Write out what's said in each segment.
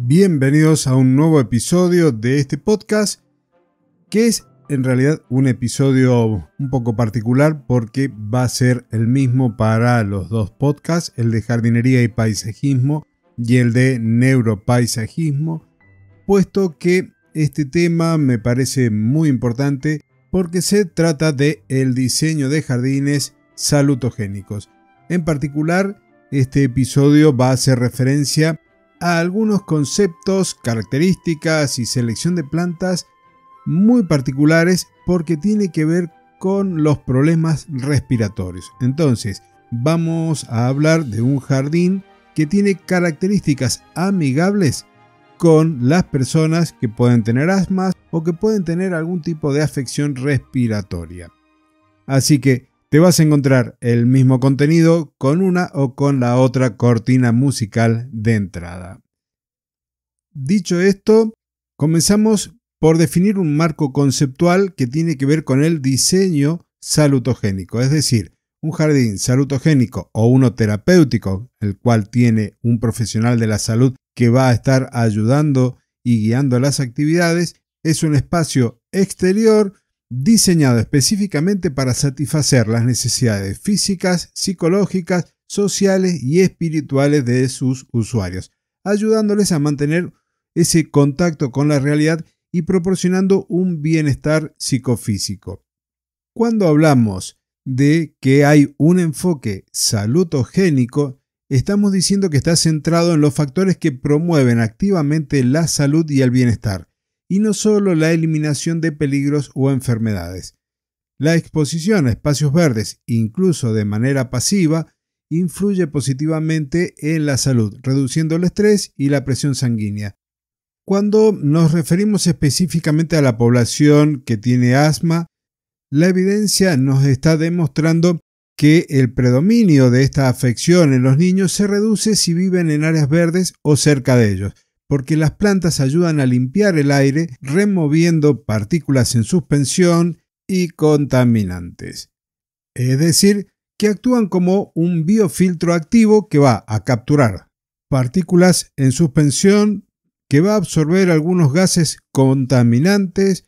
Bienvenidos a un nuevo episodio de este podcast, que es en realidad un episodio un poco particular porque va a ser el mismo para los dos podcasts, el de jardinería y paisajismo y el de neuropaisajismo, puesto que este tema me parece muy importante porque se trata de el diseño de jardines salutogénicos. En particular, este episodio va a hacer referencia a algunos conceptos, características y selección de plantas muy particulares porque tiene que ver con los problemas respiratorios. Entonces, vamos a hablar de un jardín que tiene características amigables con las personas que pueden tener asma o que pueden tener algún tipo de afección respiratoria. Así que te vas a encontrar el mismo contenido con una o con la otra cortina musical de entrada. Dicho esto, comenzamos por definir un marco conceptual que tiene que ver con el diseño salutogénico, es decir, un jardín salutogénico o uno terapéutico, el cual tiene un profesional de la salud que va a estar ayudando y guiando las actividades, es un espacio exterior diseñado específicamente para satisfacer las necesidades físicas, psicológicas, sociales y espirituales de sus usuarios, ayudándoles a mantener ese contacto con la realidad y proporcionando un bienestar psicofísico. Cuando hablamos de que hay un enfoque salutogénico, estamos diciendo que está centrado en los factores que promueven activamente la salud y el bienestar, y no solo la eliminación de peligros o enfermedades. La exposición a espacios verdes, incluso de manera pasiva, influye positivamente en la salud, reduciendo el estrés y la presión sanguínea. Cuando nos referimos específicamente a la población que tiene asma, la evidencia nos está demostrando que el predominio de esta afección en los niños se reduce si viven en áreas verdes o cerca de ellos, porque las plantas ayudan a limpiar el aire removiendo partículas en suspensión y contaminantes. Es decir, que actúan como un biofiltro activo que va a capturar partículas en suspensión, que va a absorber algunos gases contaminantes,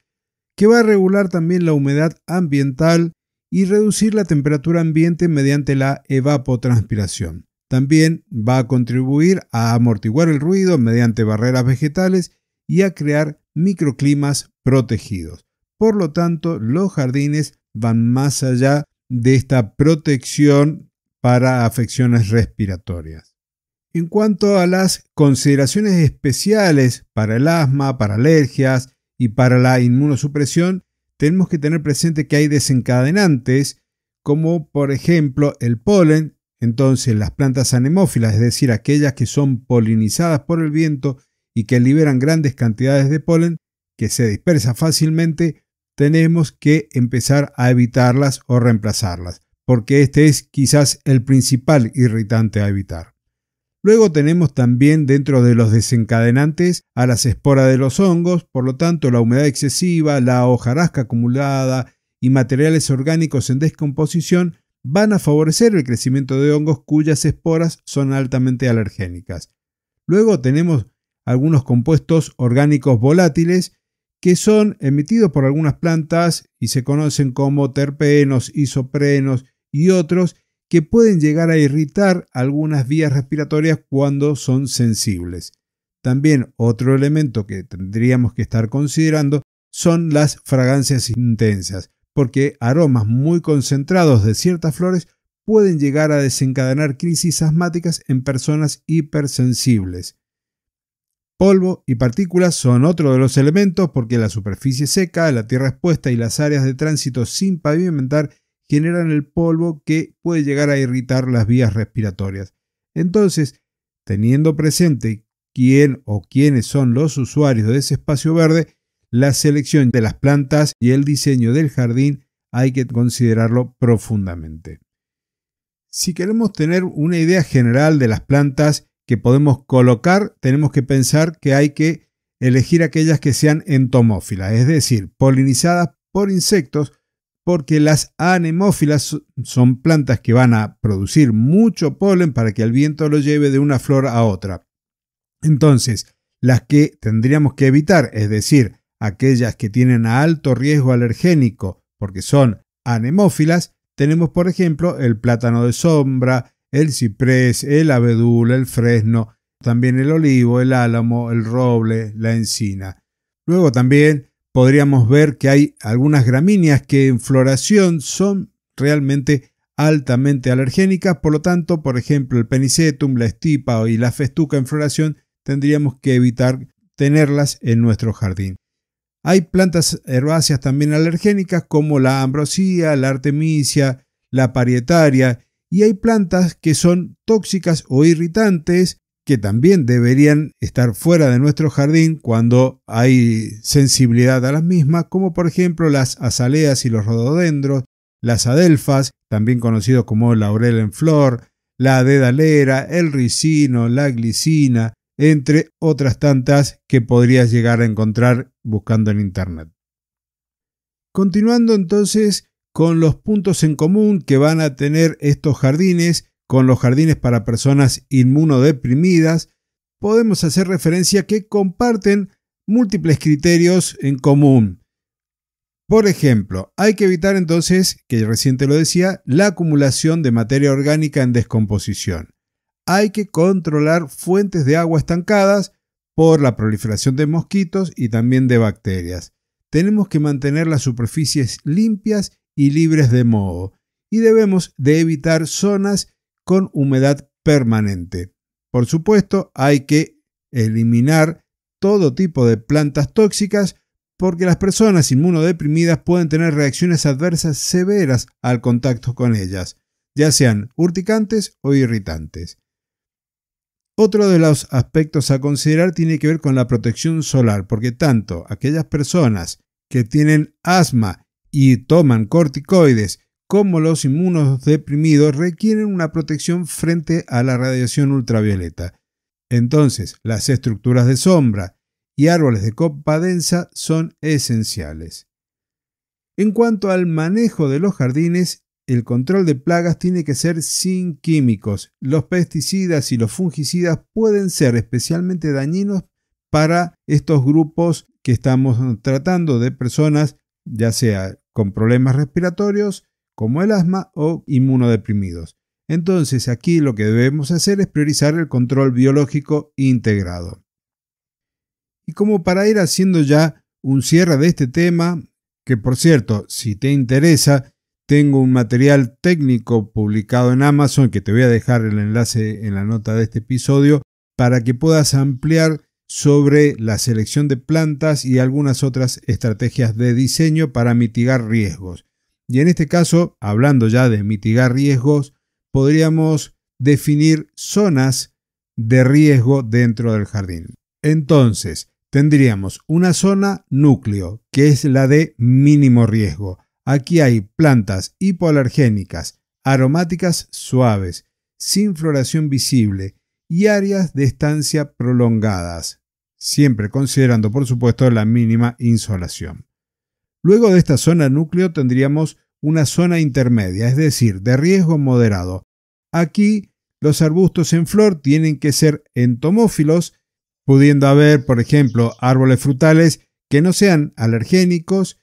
que va a regular también la humedad ambiental y reducir la temperatura ambiente mediante la evapotranspiración. También va a contribuir a amortiguar el ruido mediante barreras vegetales y a crear microclimas protegidos. Por lo tanto, los jardines van más allá de esta protección para afecciones respiratorias. En cuanto a las consideraciones especiales para el asma, para alergias y para la inmunosupresión, tenemos que tener presente que hay desencadenantes, como por ejemplo el polen. Entonces las plantas anemófilas, es decir, aquellas que son polinizadas por el viento y que liberan grandes cantidades de polen que se dispersa fácilmente, tenemos que empezar a evitarlas o reemplazarlas, porque este es quizás el principal irritante a evitar. Luego tenemos también dentro de los desencadenantes a las esporas de los hongos, por lo tanto la humedad excesiva, la hojarasca acumulada y materiales orgánicos en descomposición van a favorecer el crecimiento de hongos cuyas esporas son altamente alergénicas. Luego tenemos algunos compuestos orgánicos volátiles que son emitidos por algunas plantas y se conocen como terpenos, isoprenos y otros que pueden llegar a irritar algunas vías respiratorias cuando son sensibles. También otro elemento que tendríamos que estar considerando son las fragancias intensas, porque aromas muy concentrados de ciertas flores pueden llegar a desencadenar crisis asmáticas en personas hipersensibles. Polvo y partículas son otro de los elementos porque la superficie seca, la tierra expuesta y las áreas de tránsito sin pavimentar generan el polvo que puede llegar a irritar las vías respiratorias. Entonces, teniendo presente quién o quiénes son los usuarios de ese espacio verde, la selección de las plantas y el diseño del jardín hay que considerarlo profundamente. Si queremos tener una idea general de las plantas que podemos colocar, tenemos que pensar que hay que elegir aquellas que sean entomófilas, es decir, polinizadas por insectos, porque las anemófilas son plantas que van a producir mucho polen para que el viento lo lleve de una flor a otra. Entonces, Las que tendríamos que evitar, es decir, aquellas que tienen alto riesgo alergénico porque son anemófilas, tenemos por ejemplo el plátano de sombra, el ciprés, el abedul, el fresno, también el olivo, el álamo, el roble, la encina. Luego también podríamos ver que hay algunas gramíneas que en floración son realmente altamente alergénicas, por lo tanto, por ejemplo, el penicetum, la estipa y la festuca en floración tendríamos que evitar tenerlas en nuestro jardín. Hay plantas herbáceas también alergénicas como la ambrosía, la artemisia, la parietaria, y hay plantas que son tóxicas o irritantes que también deberían estar fuera de nuestro jardín cuando hay sensibilidad a las mismas, como por ejemplo las azaleas y los rododendros, las adelfas, también conocidos como laurel en flor, la dedalera, el ricino, la glicina, entre otras tantas que podrías llegar a encontrar buscando en internet. Continuando entonces con los puntos en común que van a tener estos jardines con los jardines para personas inmunodeprimidas, podemos hacer referencia que comparten múltiples criterios en común. Por ejemplo, hay que evitar entonces, que recién te lo decía, la acumulación de materia orgánica en descomposición. Hay que controlar fuentes de agua estancadas por la proliferación de mosquitos y también de bacterias. Tenemos que mantener las superficies limpias y libres de moho y debemos de evitar zonas con humedad permanente. Por supuesto, hay que eliminar todo tipo de plantas tóxicas porque las personas inmunodeprimidas pueden tener reacciones adversas severas al contacto con ellas, ya sean urticantes o irritantes. Otro de los aspectos a considerar tiene que ver con la protección solar, porque tanto aquellas personas que tienen asma y toman corticoides como los inmunodeprimidos requieren una protección frente a la radiación ultravioleta. Entonces, las estructuras de sombra y árboles de copa densa son esenciales. En cuanto al manejo de los jardines, el control de plagas tiene que ser sin químicos. Los pesticidas y los fungicidas pueden ser especialmente dañinos para estos grupos que estamos tratando de personas, ya sea con problemas respiratorios, como el asma o inmunodeprimidos. Entonces aquí lo que debemos hacer es priorizar el control biológico integrado. Y como para ir haciendo ya un cierre de este tema, que por cierto, si te interesa, tengo un material técnico publicado en Amazon que te voy a dejar el enlace en la nota de este episodio para que puedas ampliar sobre la selección de plantas y algunas otras estrategias de diseño para mitigar riesgos. Y en este caso, hablando ya de mitigar riesgos, podríamos definir zonas de riesgo dentro del jardín. Entonces, tendríamos una zona núcleo, que es la de mínimo riesgo. Aquí hay plantas hipoalergénicas, aromáticas suaves, sin floración visible y áreas de estancia prolongadas, siempre considerando por supuesto la mínima insolación. Luego de esta zona núcleo tendríamos una zona intermedia, es decir, de riesgo moderado. Aquí los arbustos en flor tienen que ser entomófilos, pudiendo haber, por ejemplo, árboles frutales que no sean alergénicos,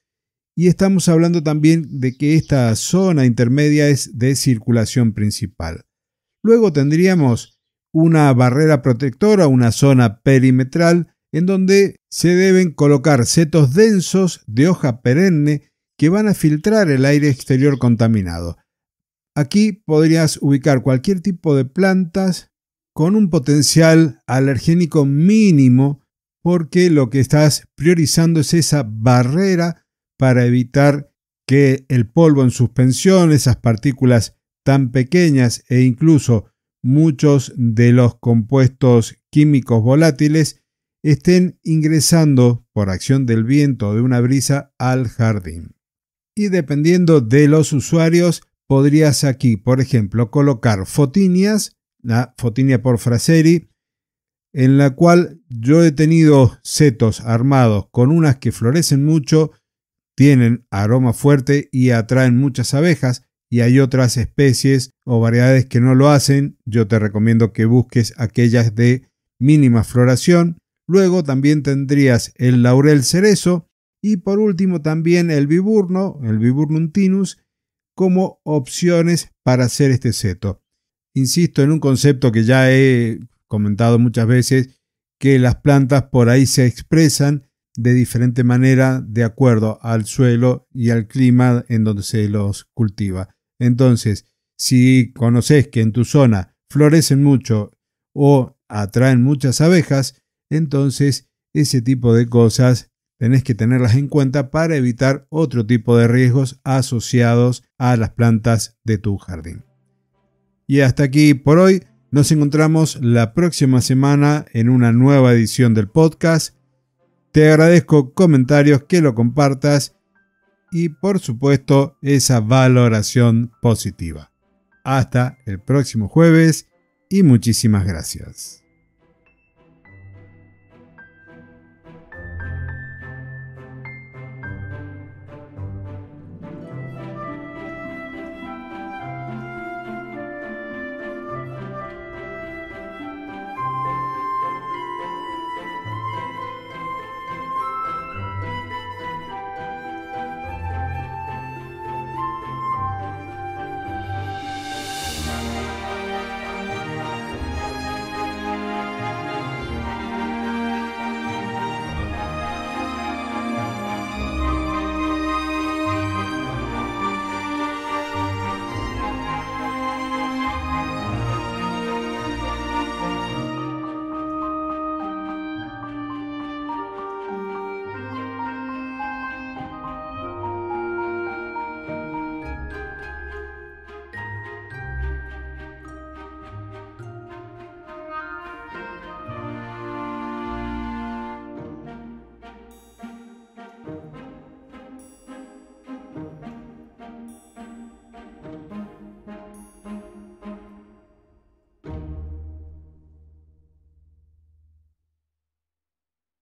y estamos hablando también de que esta zona intermedia es de circulación principal. Luego tendríamos una barrera protectora, una zona perimetral, en donde se deben colocar setos densos de hoja perenne que van a filtrar el aire exterior contaminado. Aquí podrías ubicar cualquier tipo de plantas con un potencial alergénico mínimo, porque lo que estás priorizando es esa barrera para evitar que el polvo en suspensión, esas partículas tan pequeñas e incluso muchos de los compuestos químicos volátiles estén ingresando por acción del viento o de una brisa al jardín. Y dependiendo de los usuarios, podrías aquí, por ejemplo, colocar fotinias, la Fotinia porfraseri, en la cual yo he tenido setos armados con unas que florecen mucho, tienen aroma fuerte y atraen muchas abejas, y hay otras especies o variedades que no lo hacen. Yo te recomiendo que busques aquellas de mínima floración. Luego también tendrías el laurel cerezo y por último también el Viburnum tinus, como opciones para hacer este seto. Insisto en un concepto que ya he comentado muchas veces, que las plantas por ahí se expresan de diferente manera de acuerdo al suelo y al clima en donde se los cultiva. Entonces, si conoces que en tu zona florecen mucho o atraen muchas abejas, entonces ese tipo de cosas tenés que tenerlas en cuenta para evitar otro tipo de riesgos asociados a las plantas de tu jardín. Y hasta aquí por hoy. Nos encontramos la próxima semana en una nueva edición del podcast. Te agradezco comentarios, que lo compartas y por supuesto esa valoración positiva. Hasta el próximo jueves y muchísimas gracias.